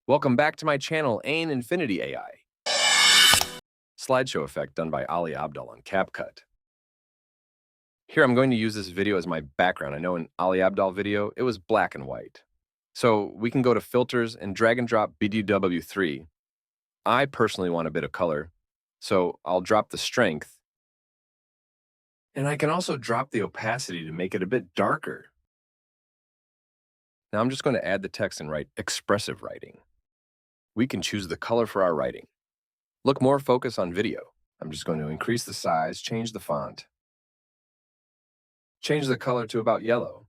Welcome back to my channel, Ain Infinity AI. Slideshow effect done by Ali Abdal on CapCut. Here I'm going to use this video as my background. I know in Ali Abdal video, it was black and white. So we can go to filters and drag and drop BDW3. I personally want a bit of color, so I'll drop the strength. And I can also drop the opacity to make it a bit darker. Now I'm just going to add the text and write expressive writing. We can choose the color for our writing. Look more focus on video. I'm just going to increase the size, change the font. Change the color to about yellow.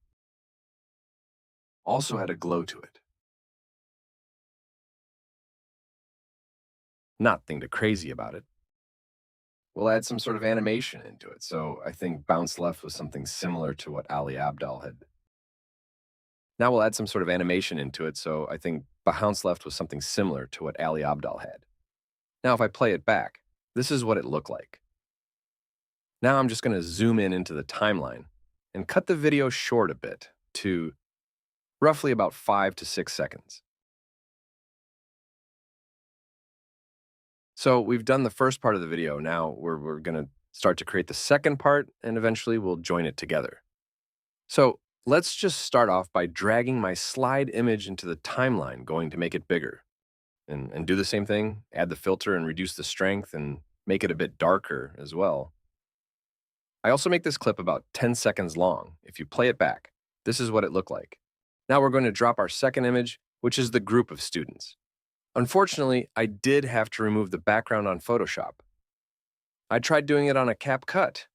Also add a glow to it. Nothing too crazy about it. We'll add some sort of animation into it. So I think bounce left was something similar to what Ali Abdal had. Now we'll add some sort of animation into it. So I think bounce left was something similar to what Ali Abdal had. Now if I play it back, this is what it looked like. Now I'm just going to zoom in into the timeline and cut the video short a bit to roughly about 5 to 6 seconds. So we've done the first part of the video. Now we're going to start to create the second part, and eventually we'll join it together. So let's just start off by dragging my slide image into the timeline, going to make it bigger. And do the same thing, add the filter and reduce the strength and make it a bit darker as well. I also make this clip about 10 seconds long. If you play it back, this is what it looked like. Now we're going to drop our second image, which is the group of students. Unfortunately, I did have to remove the background on Photoshop. I tried doing it on a CapCut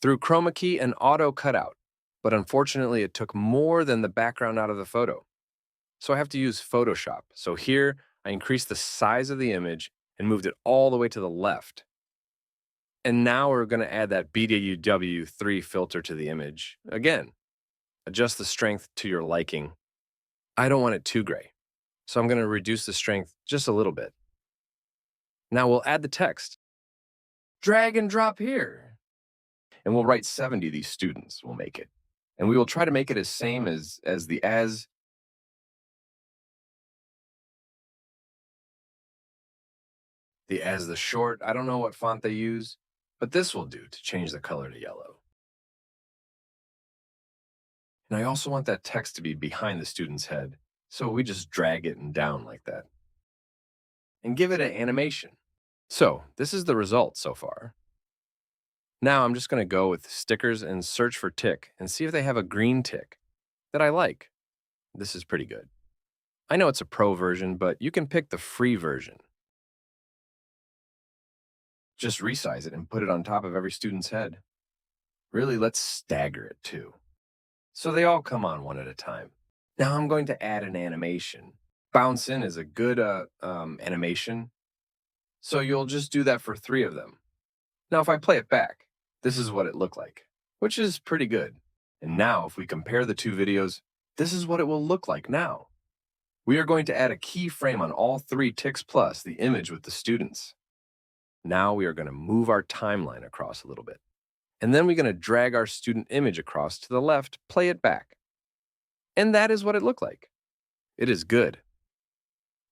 through chroma key and auto cutout, but unfortunately it took more than the background out of the photo. So I have to use Photoshop. So here I increased the size of the image and moved it all the way to the left. And now we're going to add that BDW3 filter to the image. Again, adjust the strength to your liking. I don't want it too gray, so I'm going to reduce the strength just a little bit. Now we'll add the text. Drag and drop here. And we'll write 70 these students will make it. And we will try to make it as same as the short. I don't know what font they use, but this will do to change the color to yellow. And I also want that text to be behind the student's head, so we just drag it and down like that. And give it an animation. So this is the result so far. Now I'm just going to go with stickers and search for tick and see if they have a green tick that I like. This is pretty good. I know it's a pro version, but you can pick the free version. Just resize it and put it on top of every student's head. Really, let's stagger it too, so they all come on one at a time. Now I'm going to add an animation. Bounce in is a good animation, so you'll just do that for 3 of them. Now if I play it back, this is what it looked like, which is pretty good. And now if we compare the 2 videos, this is what it will look like now. We are going to add a keyframe on all 3 ticks plus the image with the students. Now we are going to move our timeline across a little bit. And then we're going to drag our student image across to the left, play it back. And that is what it looked like. It is good.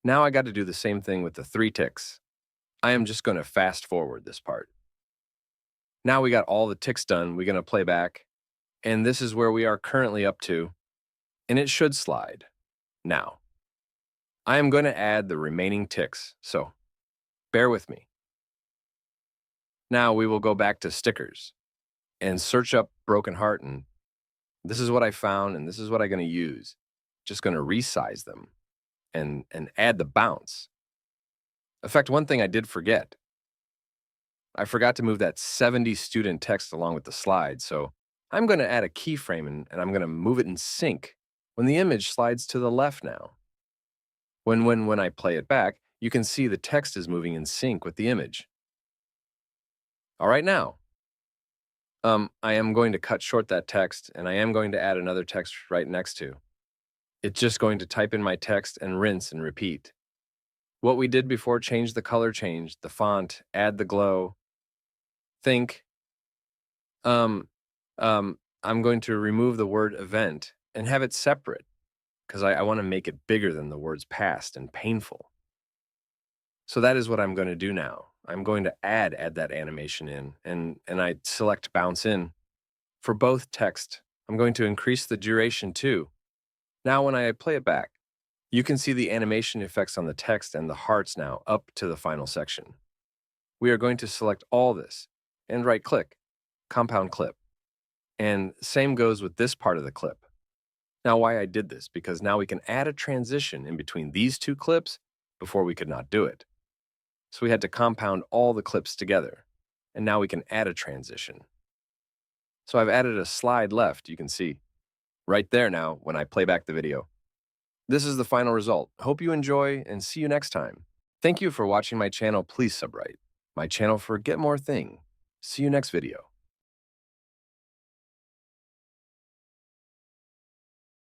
Now I got to do the same thing with the 3 ticks. I am just going to fast forward this part. Now we got all the ticks done. We're going to play back. And this is where we are currently up to. And it should slide. Now, I am going to add the remaining ticks. So bear with me. Now we will go back to stickers and search up Broken Heart, and this is what I found, and this is what I'm going to use. Just going to resize them and add the bounce. In fact, one thing I did forget. I forgot to move that 70 student text along with the slide, so I'm going to add a keyframe and I'm going to move it in sync when the image slides to the left now. When I play it back, you can see the text is moving in sync with the image. All right, now, I am going to cut short that text, and I am going to add another text right next to. It's just going to type in my text and rinse and repeat. What we did before, change the color, change the font, add the glow. Think, I'm going to remove the word event and have it separate. because I want to make it bigger than the words past and painful. So that is what I'm going to do now. I'm going to add that animation in, and I select bounce in. For both text, I'm going to increase the duration too. Now when I play it back, you can see the animation effects on the text and the hearts now up to the final section. We are going to select all this and right-click, compound clip. And same goes with this part of the clip. Now why I did this, because now we can add a transition in between these two clips. Before we could not do it. So we had to compound all the clips together, and now we can add a transition. So I've added a slide left, you can see. Right there now when I play back the video. This is the final result. Hope you enjoy and see you next time. Thank you for watching my channel. Please subscribe my channel for Get More Thing. See you next video.